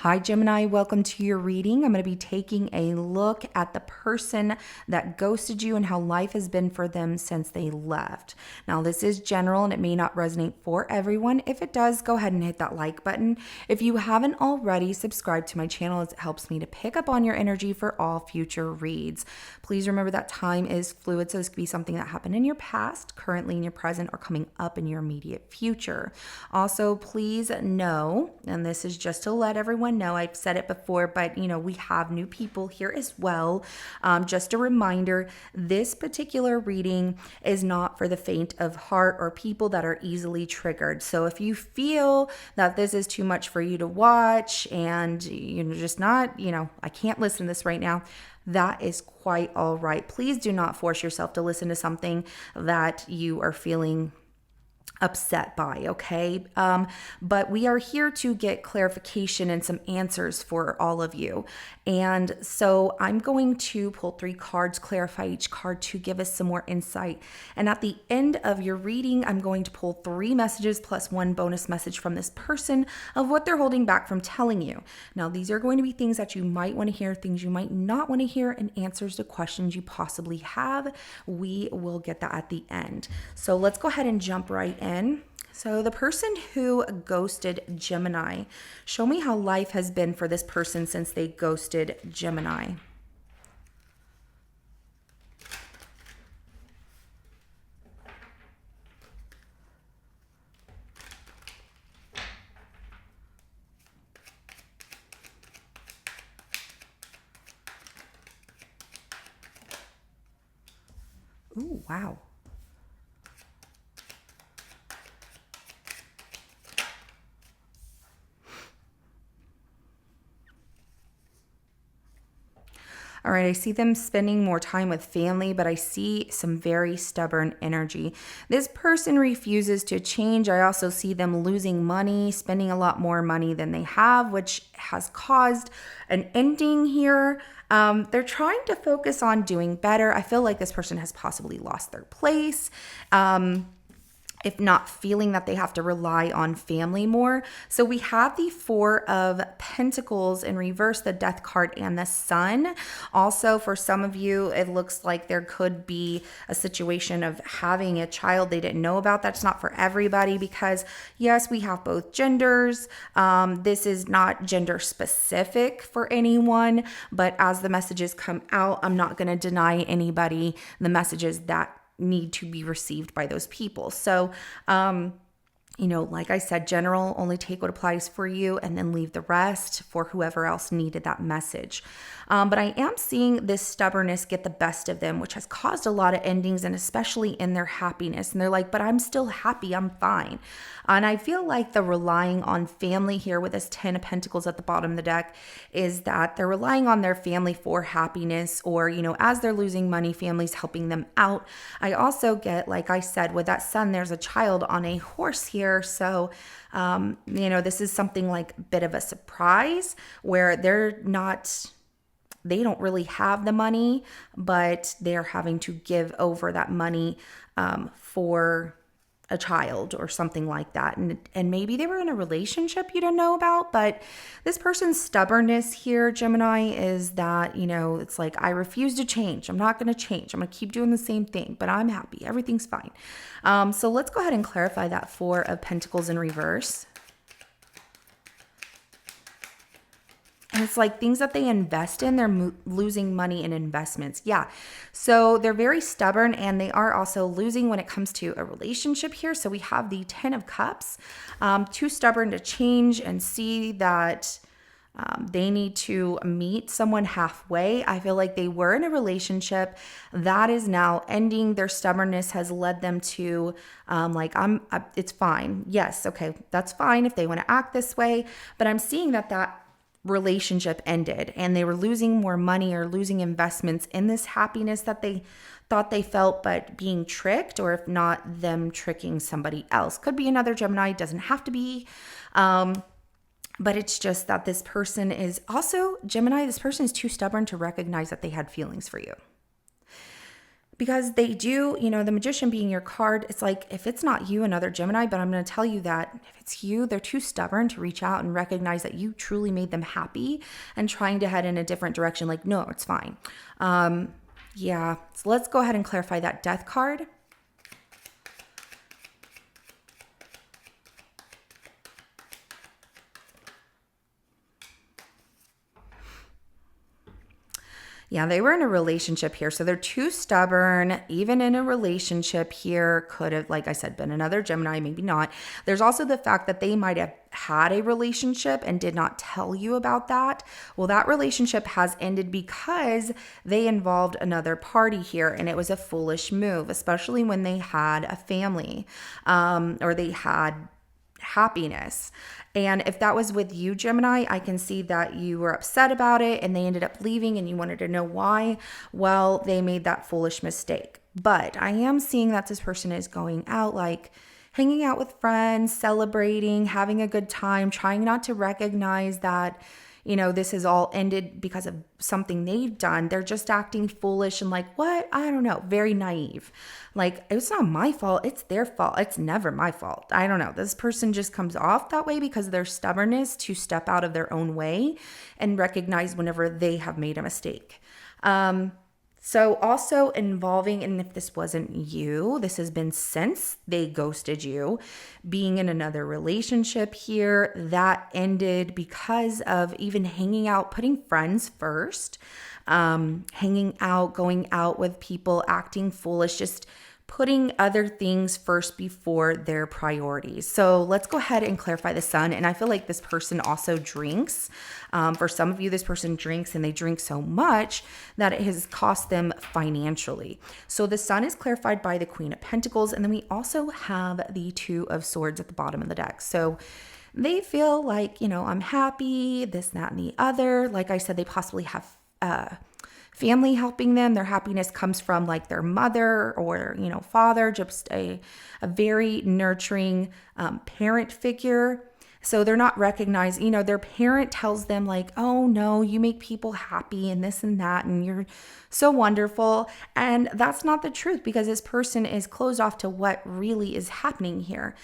Hi, Gemini. Welcome to your reading. I'm going to be taking a look at the person that ghosted you and how life has been for them since they left. Now, this is general and it may not resonate for everyone. If it does, go ahead and hit that like button. If you haven't already, subscribe to my channel as it helps me to pick up on your energy for all future reads. Please remember that time is fluid, so this could be something that happened in your past, currently in your present, or coming up in your immediate future. Also, please know, and this is just to let everyone know, I've said it before, but we have new people here as well. Just a reminder, this particular reading is not for the faint of heart or people that are easily triggered. So if you feel that this is too much for you to watch and you're just not, I can't listen to this right now, that is quite all right. Please do not force yourself to listen to something that you are feeling upset by, okay? But we are here to get clarification and some answers for all of you. And so I'm going to pull 3 cards, clarify each card to give us some more insight. And at the end of your reading, I'm going to pull 3 messages plus 1 bonus message from this person of what they're holding back from telling you. Now, these are going to be things that you might want to hear, things you might not want to hear, and answers to questions you possibly have. We will get that at the end. So let's go ahead and jump right in. So the person who ghosted Gemini, show me how life has been for this person since they ghosted Gemini. Ooh, wow. All right, I see them spending more time with family, but I see some very stubborn energy. This person refuses to change. I also see them losing money, spending a lot more money than they have, which has caused an ending here. They're trying to focus on doing better. I feel like this person has possibly lost their place. If not feeling that they have to rely on family more. So we have the 4 of Pentacles in reverse, the Death card, and the Sun. Also, for some of you, it looks like there could be a situation of having a child they didn't know about. That's not for everybody because, yes, we have both genders. This is not gender specific for anyone, but as the messages come out, I'm not going to deny anybody the messages that need to be received by those people. So, like I said, general, only take what applies for you and then leave the rest for whoever else needed that message. But I am seeing this stubbornness get the best of them, which has caused a lot of endings and especially in their happiness. And they're like, but I'm still happy. I'm fine. And I feel like the relying on family here with this 10 of Pentacles at the bottom of the deck is that they're relying on their family for happiness or, as they're losing money, family's helping them out. I also get, like I said, with that Sun, there's a child on a horse here. So, this is something like a bit of a surprise where they don't really have the money, but they're having to give over that money for a child or something like that. And maybe they were in a relationship you don't know about, but this person's stubbornness here, Gemini, is that, it's like, I refuse to change. I'm not going to change. I'm going to keep doing the same thing, but I'm happy. Everything's fine. So let's go ahead and clarify that 4 of Pentacles in reverse. And it's like things that they invest in, they're losing money in investments. Yeah. So they're very stubborn and they are also losing when it comes to a relationship here. So we have the 10 of Cups, too stubborn to change and see that they need to meet someone halfway. I feel like they were in a relationship that is now ending. Their stubbornness has led them to it's fine. Yes. Okay. That's fine if they want to act this way. But I'm seeing that relationship ended and they were losing more money or losing investments in this happiness that they thought they felt, but being tricked, or if not, them tricking somebody else. Could be another Gemini, doesn't have to be. But it's just that this person is also Gemini. This person is too stubborn to recognize that they had feelings for you. because they do, the Magician being your card, it's like, if it's not you, another Gemini, but I'm going to tell you that if it's you, they're too stubborn to reach out and recognize that you truly made them happy and trying to head in a different direction. Like, no, it's fine. Yeah. So let's go ahead and clarify that Death card. Yeah, they were in a relationship here. So they're too stubborn, even in a relationship here. Could have, like I said, been another Gemini, maybe not. There's also the fact that they might have had a relationship and did not tell you about that. Well, that relationship has ended because they involved another party here, and it was a foolish move, especially when they had a family, or they had happiness. And if that was with you, Gemini, I can see that you were upset about it and they ended up leaving and you wanted to know why. Well, they made that foolish mistake. But I am seeing that this person is going out, like hanging out with friends, celebrating, having a good time, trying not to recognize that, this has all ended because of something they've done. They're just acting foolish and like, what? I don't know. Very naive. Like, it's not my fault. It's their fault. It's never my fault. I don't know. This person just comes off that way because of their stubbornness to step out of their own way and recognize whenever they have made a mistake. So also involving, and if this wasn't you, this has been since they ghosted you, being in another relationship here that ended because of even hanging out, putting friends first, hanging out, going out with people, acting foolish, just putting other things first before their priorities. So let's go ahead and clarify the Sun. And I feel like this person also drinks. For some of you, this person drinks and they drink so much that it has cost them financially. So the Sun is clarified by the Queen of Pentacles. And then we also have the Two of Swords at the bottom of the deck. So they feel like, I'm happy, this, that, and the other. Like I said, they possibly have family helping them. Their happiness comes from like their mother or, father, just a very nurturing parent figure. So they're not recognized, their parent tells them like, oh no, you make people happy and this and that, and you're so wonderful. And that's not the truth because this person is closed off to what really is happening here.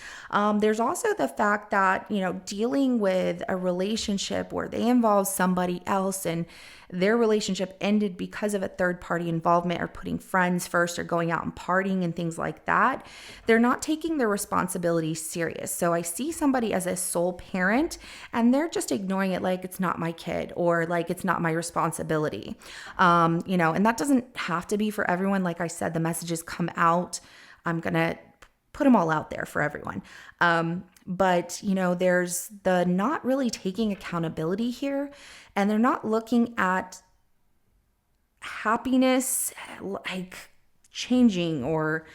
There's also the fact that, dealing with a relationship where they involve somebody else and their relationship ended because of a third party involvement or putting friends first or going out and partying and things like that. They're not taking their responsibility serious. So I see somebody as a sole parent and they're just ignoring it like it's not my kid or like it's not my responsibility. And that doesn't have to be for everyone. Like I said, the messages come out. I'm going to put them all out there for everyone. But there's the not really taking accountability here, and they're not looking at happiness like changing, or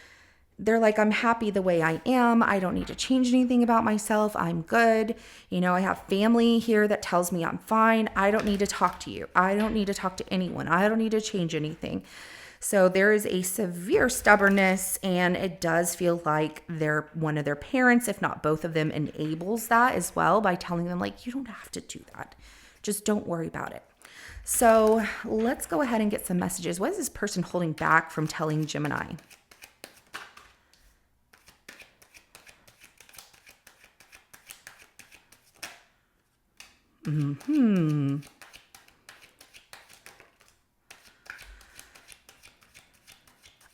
they're like, I'm happy the way I am. I don't need to change anything about myself. I'm good. I have family here that tells me I'm fine. I don't need to talk to you. I don't need to talk to anyone. I don't need to change anything. So there is a severe stubbornness, and it does feel like one of their parents, if not both of them, enables that as well by telling them like, you don't have to do that. Just don't worry about it. So let's go ahead and get some messages. What is this person holding back from telling Gemini?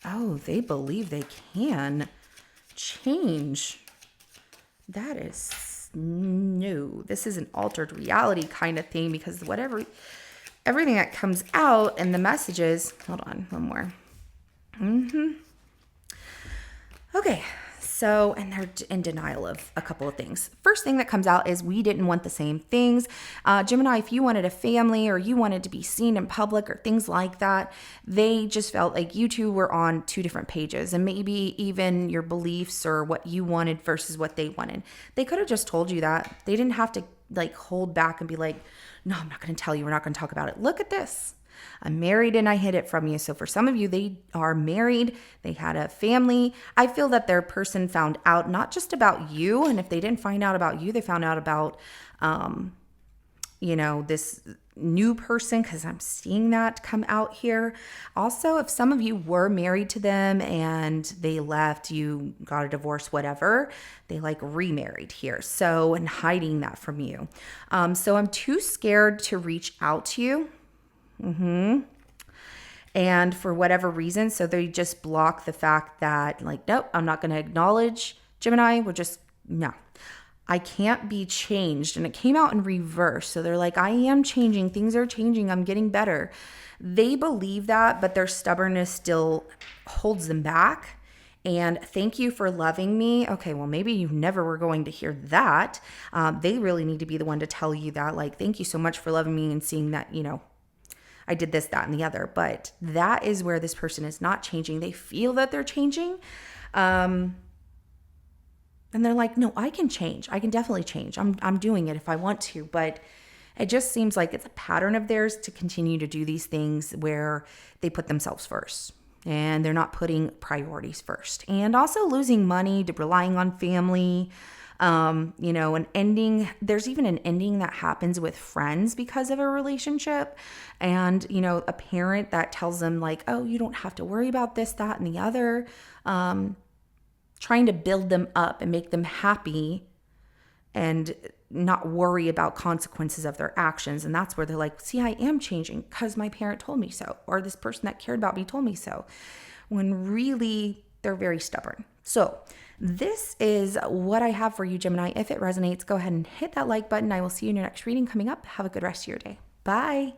Oh, they believe they can change. That is no. This is an altered reality kind of thing because everything that comes out and the messages. Hold on, one more. Okay. So, and they're in denial of a couple of things. First thing that comes out is we didn't want the same things. Gemini, if you wanted a family or you wanted to be seen in public or things like that, they just felt like you two were on two different pages, and maybe even your beliefs or what you wanted versus what they wanted. They could have just told you that. They didn't have to like hold back and be like, no, I'm not going to tell you. We're not going to talk about it. Look at this. I'm married and I hid it from you. So for some of you, they are married, they had a family. I feel that their person found out not just about you. And if they didn't find out about you, they found out about this new person, because I'm seeing that come out here. Also, if some of you were married to them and they left, you got a divorce, whatever, they like remarried here. So, and hiding that from you. So I'm too scared to reach out to you. And for whatever reason, so they just block the fact that, like, nope, I'm not going to acknowledge Gemini. No. I can't be changed. And it came out in reverse. So they're like, I am changing. Things are changing. I'm getting better. They believe that, but their stubbornness still holds them back. And thank you for loving me. Okay, well, maybe you never were going to hear that. They really need to be the one to tell you that. Like, thank you so much for loving me and seeing that, I did this, that, and the other. But that is where this person is not changing. They feel that they're changing. And they're like, no, I can change. I can definitely change. I'm doing it if I want to. But it just seems like it's a pattern of theirs to continue to do these things where they put themselves first and they're not putting priorities first. And also losing money, relying on family, an ending. There's even an ending that happens with friends because of a relationship. And, a parent that tells them like, oh, you don't have to worry about this, that, and the other. Trying to build them up and make them happy and not worry about consequences of their actions. And that's where they're like, see, I am changing because my parent told me so, or this person that cared about me told me so, when really they're very stubborn. So this is what I have for you, Gemini. If it resonates, go ahead and hit that like button. I will see you in your next reading coming up. Have a good rest of your day. Bye.